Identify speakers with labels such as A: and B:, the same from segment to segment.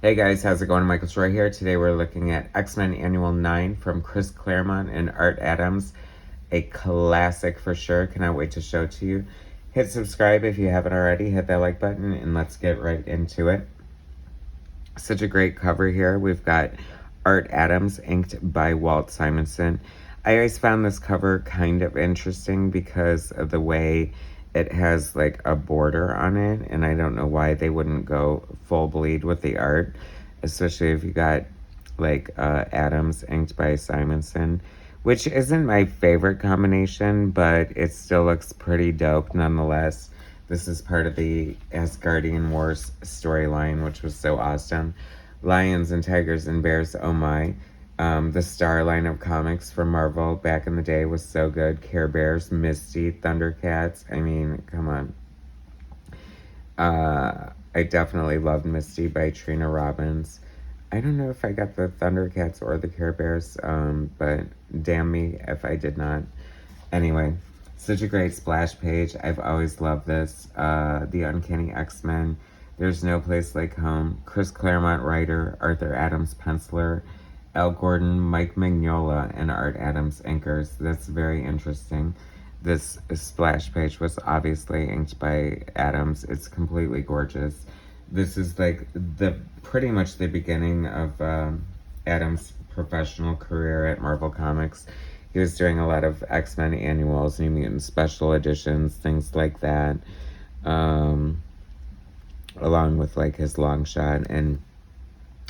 A: Hey guys, how's it going? Michael Troy here. Today we're looking at X-Men Annual 9 from Chris Claremont and Art Adams. A classic for sure. Cannot wait to show it to you. Hit subscribe if you haven't already. Hit that like button and let's get right into it. Such a great cover here. We've got Art Adams inked by Walt Simonson. I always found this cover kind of interesting because of the way it has like a border on it, and I don't know why they wouldn't go full bleed with the art, especially if you got like Adams inked by Simonson, which isn't my favorite combination, but it still looks pretty dope nonetheless. This is part of the Asgardian Wars storyline, which was so awesome. Lions and tigers and bears, oh my. The Star line of comics from Marvel back in the day was so good. Care Bears, Misty, Thundercats. I mean, come on. I definitely loved Misty by Trina Robbins. I don't know if I got the Thundercats or the Care Bears, but damn me if I did not. Anyway, such a great splash page. I've always loved this. The Uncanny X-Men. There's No Place Like Home. Chris Claremont writer, Arthur Adams penciler, Al Gordon, Mike Mignola, and Art Adams inkers. That's very interesting. This splash page was obviously inked by Adams. It's completely gorgeous. This is like pretty much the beginning of Adams' professional career at Marvel Comics. He was doing a lot of X-Men annuals, New Mutants special editions, things like that, along with like his long shot. And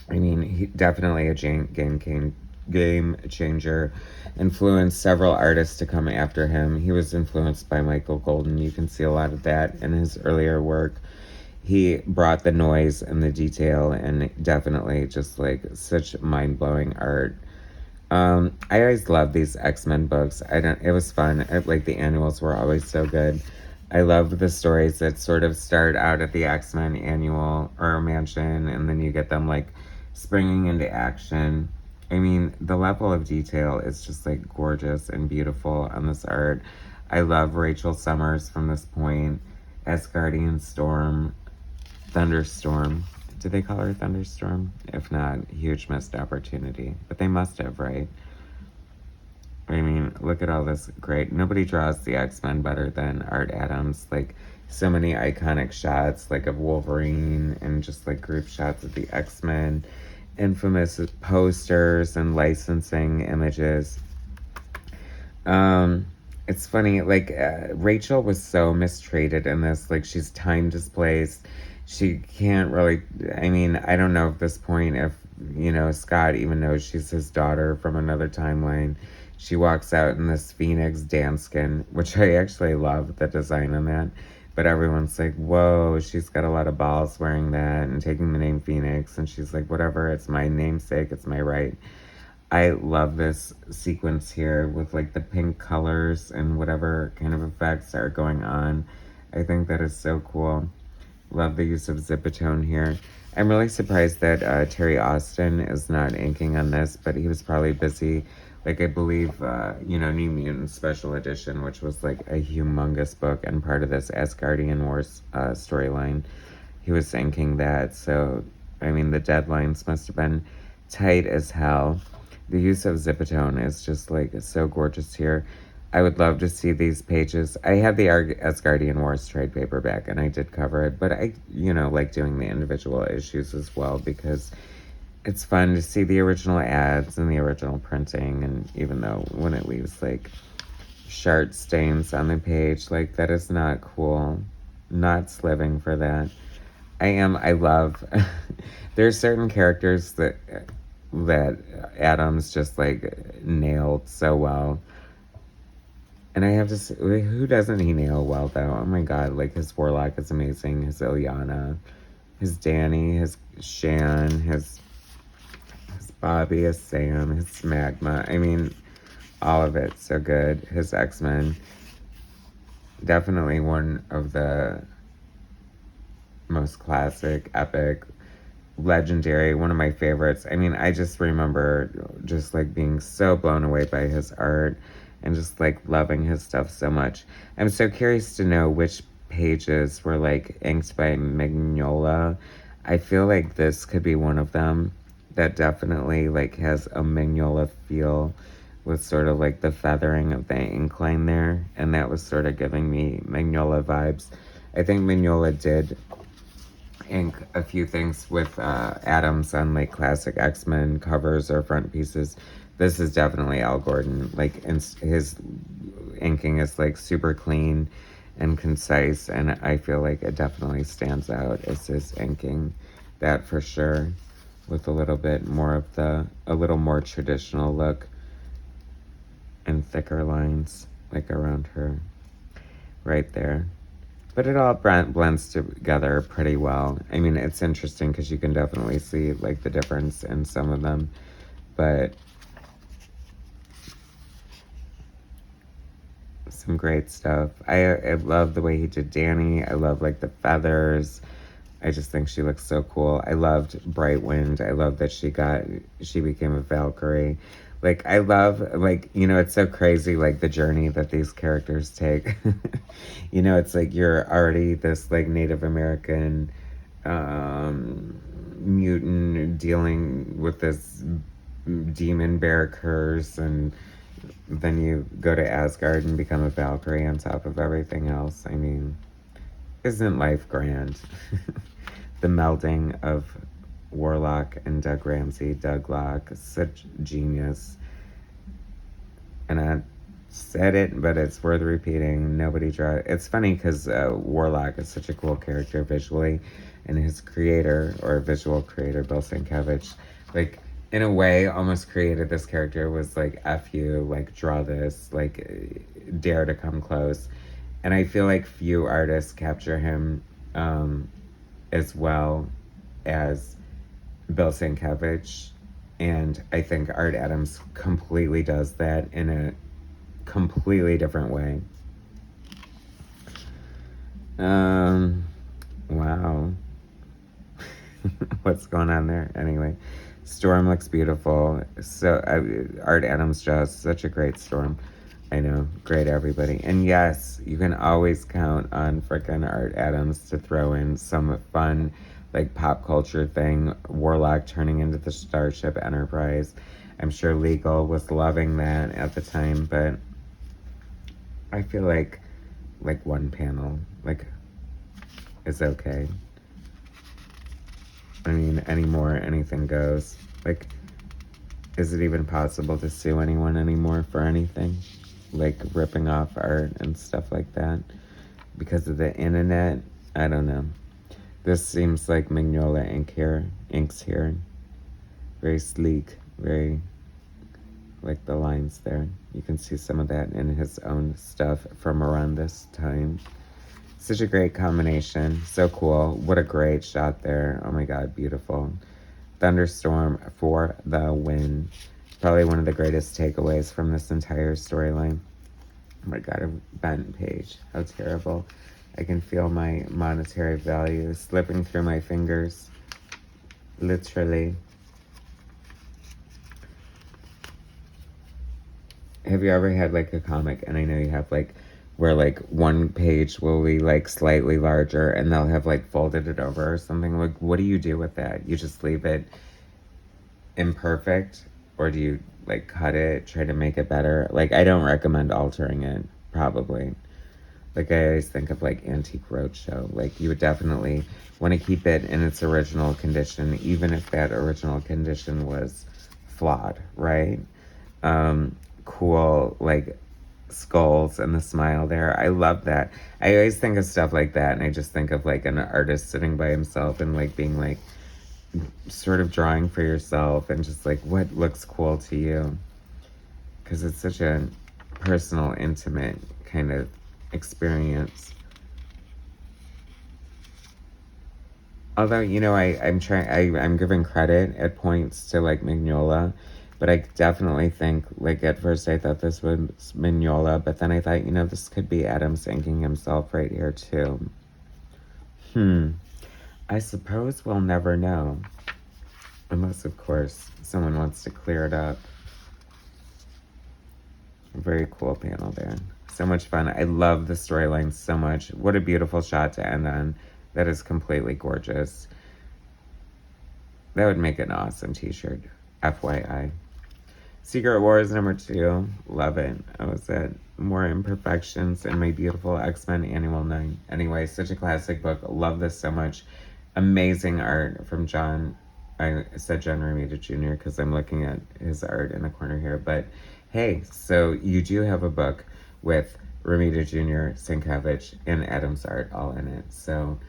A: I mean, he definitely a game changer, influenced several artists to come after him. He was influenced by Michael Golden. You can see a lot of that in his earlier work. He brought the noise and the detail, and definitely just like such mind-blowing art. I always loved these X-Men books. It was fun. Like the annuals were always so good. I loved the stories that sort of start out at the X-Men annual or mansion, and then you get them like springing into action. I mean, the level of detail is just like gorgeous and beautiful on this art. I love Rachel Summers from this point. Asgardian Storm, Thunderstorm. Did they call her Thunderstorm? If not, huge missed opportunity. But they must have, right? I mean, look at all this great. Nobody draws the X-Men better than Art Adams. Like, so many iconic shots, like of Wolverine and just like group shots of the X-Men. Infamous posters and licensing images. It's funny, like, Rachel was so mistreated in this. Like, she's time displaced. She can't really, I mean, I don't know at this point if, Scott even knows she's his daughter from another timeline. She walks out in this Phoenix danskin, which I actually love the design on that. But everyone's like, whoa, she's got a lot of balls wearing that and taking the name Phoenix. And she's like, whatever, it's my namesake, it's my right. I love this sequence here with like the pink colors and whatever kind of effects are going on. I think that is so cool. Love the use of Zipatone here. I'm really surprised that Terry Austin is not inking on this, but he was probably busy. Like, I believe, New Mutants Special Edition, which was like a humongous book and part of this Asgardian Wars storyline. He was inking that, so, I mean, the deadlines must have been tight as hell. The use of Zipatone is just like so gorgeous here. I would love to see these pages. I had the Asgardian Wars trade paperback and I did cover it, but I, like doing the individual issues as well because it's fun to see the original ads and the original printing. And even though when it leaves like shart stains on the page, like that is not cool. Not living for that. I love, there's certain characters that Adams just like nailed so well. And I have to say, who doesn't he nail well, though? Oh my god, like, his Warlock is amazing. His Ilyana, his Danny, his Shan, his Bobby, his Sam, his Magma. I mean, all of it, so good. His X-Men. Definitely one of the most classic, epic, legendary, one of my favorites. I mean, I just remember just, like, being so blown away by his art. And just like loving his stuff so much. I'm so curious to know which pages were like inked by Mignola. I feel like this could be one of them that definitely like has a Mignola feel with sort of like the feathering of the ink line there, and that was sort of giving me Mignola vibes. I think Mignola did ink a few things with Adams on like classic X-Men covers or front pieces. This is definitely Al Gordon. Like, his inking is like super clean and concise, and I feel like it definitely stands out as his inking. That for sure, with a little bit more of a little more traditional look and thicker lines like around her right there. But it all blends together pretty well. I mean, it's interesting because you can definitely see like the difference in some of them, but some great stuff. I love the way he did Danny. I love like the feathers. I just think she looks so cool. I loved Bright Wind. I love that she became a Valkyrie. Like, I love, like, you know, it's so crazy, like, the journey that these characters take. You know, it's like you're already this, like, Native American mutant dealing with this demon bear curse, and then you go to Asgard and become a Valkyrie on top of everything else. I mean, isn't life grand? The melding of Warlock and Doug Ramsey. Doug Locke, such genius. And I said it, but it's worth repeating. Nobody draw. It's funny because Warlock is such a cool character visually, and his creator, or visual creator, Bill Sienkiewicz, like, in a way, almost created this character, was like, F you, like, draw this, like, dare to come close. And I feel like few artists capture him as well as Bill Sienkiewicz. And I think Art Adams completely does that in a completely different way. Wow. What's going on there? Anyway, Storm looks beautiful. So, Art Adams draws such a great Storm. I know, great everybody. And yes, you can always count on frickin' Art Adams to throw in some fun, like, pop culture thing. Warlock turning into the Starship Enterprise. I'm sure Legal was loving that at the time, but I feel like one panel, like, is okay. I mean, anymore, anything goes. Like, is it even possible to sue anyone anymore for anything? Like, ripping off art and stuff like that? Because of the internet? I don't know. This seems like Mignola inks here. Very sleek, very, like the lines there. You can see some of that in his own stuff from around this time. Such a great combination. So cool. What a great shot there. Oh my God, beautiful. Thunderstorm for the win. Probably one of the greatest takeaways from this entire storyline. Oh my God, a bent page. How terrible. I can feel my monetary value slipping through my fingers. Literally. Have you ever had like a comic, and I know you have, like, where like one page will be like slightly larger and they'll have like folded it over or something? Like, what do you do with that? You just leave it imperfect, or do you like cut it, try to make it better? Like, I don't recommend altering it, probably. Like, I always think of like Antique Roadshow. Like, you would definitely want to keep it in its original condition, even if that original condition was flawed, right? Cool, like, skulls and the smile there. I love that. I always think of stuff like that, and I just think of like an artist sitting by himself and like being like sort of drawing for yourself and just like what looks cool to you, because it's such a personal, intimate kind of experience. Although, you know, I'm giving credit at points to like Mignola, but I definitely think, like, at first I thought this was Mignola, but then I thought, you know, this could be Adams inking himself right here too. I suppose we'll never know. Unless, of course, someone wants to clear it up. Very cool panel there. So much fun. I love the storyline so much. What a beautiful shot to end on. That is completely gorgeous. That would make an awesome t-shirt. FYI. Secret Wars #2. Love it. I was at More Imperfections in my beautiful X-Men Annual 9. Anyway, such a classic book. Love this so much. Amazing art from John. I said John Romita Jr. because I'm looking at his art in the corner here. But hey, so you do have a book with Romita Jr., Sienkiewicz, and Adams art all in it. So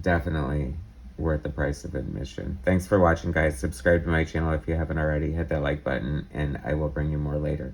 A: definitely worth the price of admission. Thanks for watching, guys. Subscribe to my channel if you haven't already. Hit that like button, and I will bring you more later.